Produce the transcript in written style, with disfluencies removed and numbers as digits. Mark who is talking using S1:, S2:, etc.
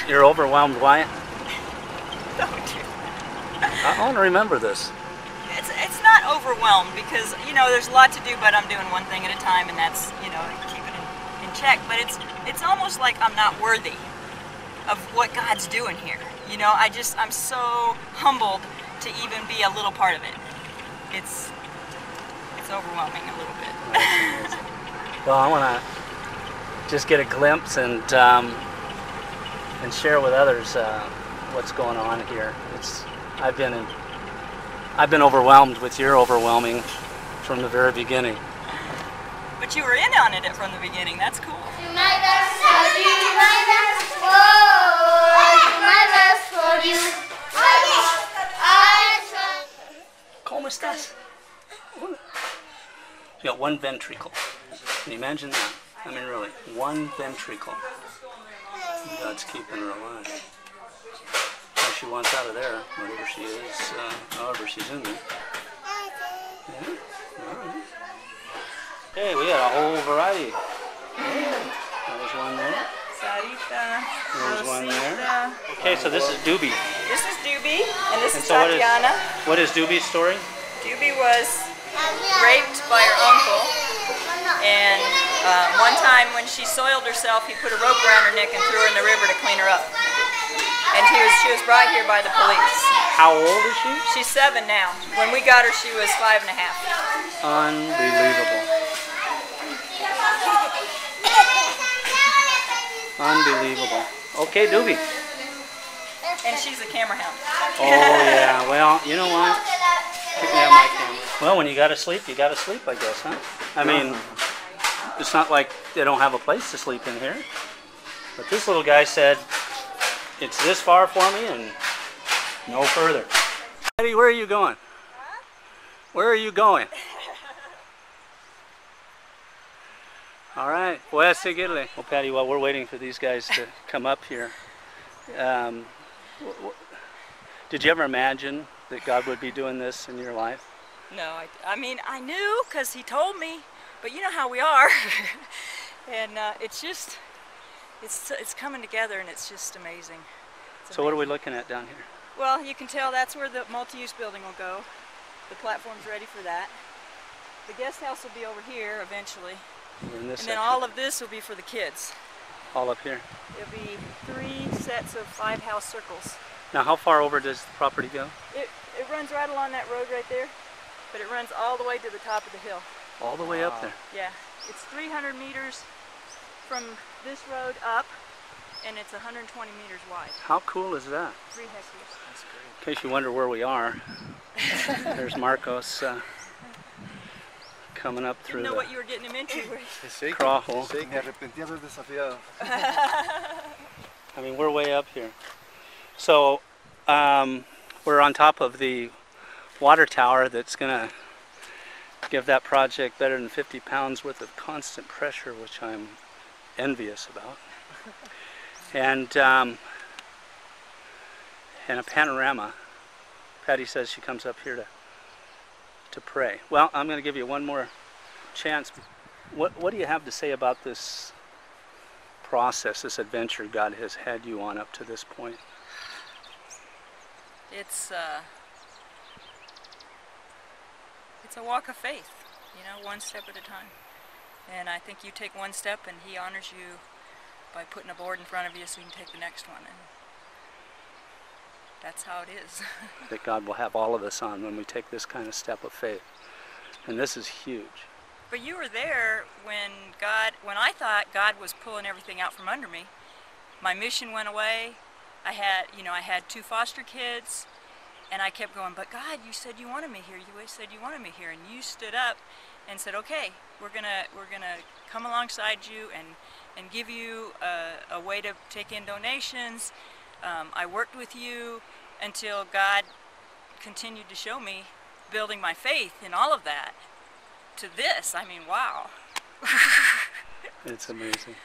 S1: You're overwhelmed. Why?
S2: Don't you?
S1: I want to remember this.
S2: It's not overwhelmed because, you know, there's a lot to do, but I'm doing one thing at a time, and that's, you know, keep it in check. But it's almost like I'm not worthy of what God's doing here. You know, I'm so humbled to even be a little part of it. It's overwhelming a little bit.
S1: Well, I want to just get a glimpse and share with others what's going on here. I've been overwhelmed with your overwhelming from the very beginning.
S2: But you were in on it from the beginning. That's cool.
S1: ¿Cómo estás? You got one ventricle. Can you imagine that? I mean, really, one ventricle. God's keeping her alive. Well, she wants out of there, whatever she is, however she's in there. Yeah? All right. Hey, we got a whole variety. There's one there.
S2: Sarita.
S1: There's one there. Okay, so this is Doobie.
S2: This is Doobie, and this is
S1: So
S2: Tatiana.
S1: what is Doobie's story?
S2: Doobie was raped by her uncle, and one time when she soiled herself, he put a rope around her neck and threw her in the river to clean her up. And she was brought here by the police.
S1: How old is she?
S2: She's 7 now. When we got her, she was 5 and a half.
S1: Unbelievable. Unbelievable. Okay, Doobie.
S2: And she's a camera hound.
S1: Oh yeah, well, you know what? Pick me up my camera. Well, when you gotta sleep, I guess, huh? I mean, it's not like they don't have a place to sleep in here. But this little guy said, it's this far for me and no further. Eddie, where are you going?
S2: Huh?
S1: Where are you going? All right, well, Patty, while we're waiting for these guys to come up here, did you ever imagine that God would be doing this in your life?
S2: No, I mean, I knew because he told me, but you know how we are. And it's just, it's coming together, and it's just amazing.
S1: So what are we looking at down here?
S2: Well, you can tell that's where the multi-use building will go. The platform's ready for that. The guest house will be over here eventually.
S1: In this
S2: and then
S1: section.
S2: all of this will be for the kids.
S1: All up here.
S2: It'll be 3 sets of 5 house circles.
S1: Now, how far over does the property go?
S2: It runs right along that road right there, but it runs all the way to the top of the hill.
S1: All the way up there?
S2: Yeah. It's 300 meters from this road up, and it's 120 meters wide.
S1: How cool is that?
S2: 3 hectares. That's great.
S1: In case you wonder where we are, there's Marcos coming up through
S2: Didn't know
S1: the
S2: what you were getting him into.
S1: crawl hole. I mean, we're way up here. So, we're on top of the water tower that's going to give that project better than 50 pounds worth of constant pressure, which I'm envious about. And a panorama. Patty says she comes up here to pray. Well, I'm going to give you one more chance. What do you have to say about this process, this adventure God has had you on up to this point?
S2: It's a walk of faith, you know, one step at a time. And I think you take one step and he honors you by putting a board in front of you so you can take the next one. And that's how it is.
S1: That God will have all of us on when we take this kind of step of faith. And this is huge.
S2: But you were there when I thought God was pulling everything out from under me. My mission went away. I had 2 foster kids, and I kept going, but God, you said you wanted me here. You said you wanted me here, and you stood up and said, okay, we're gonna come alongside you and give you a way to take in donations. I worked with you until God continued to show me building my faith in all of that to this. I mean, wow.
S1: It's amazing.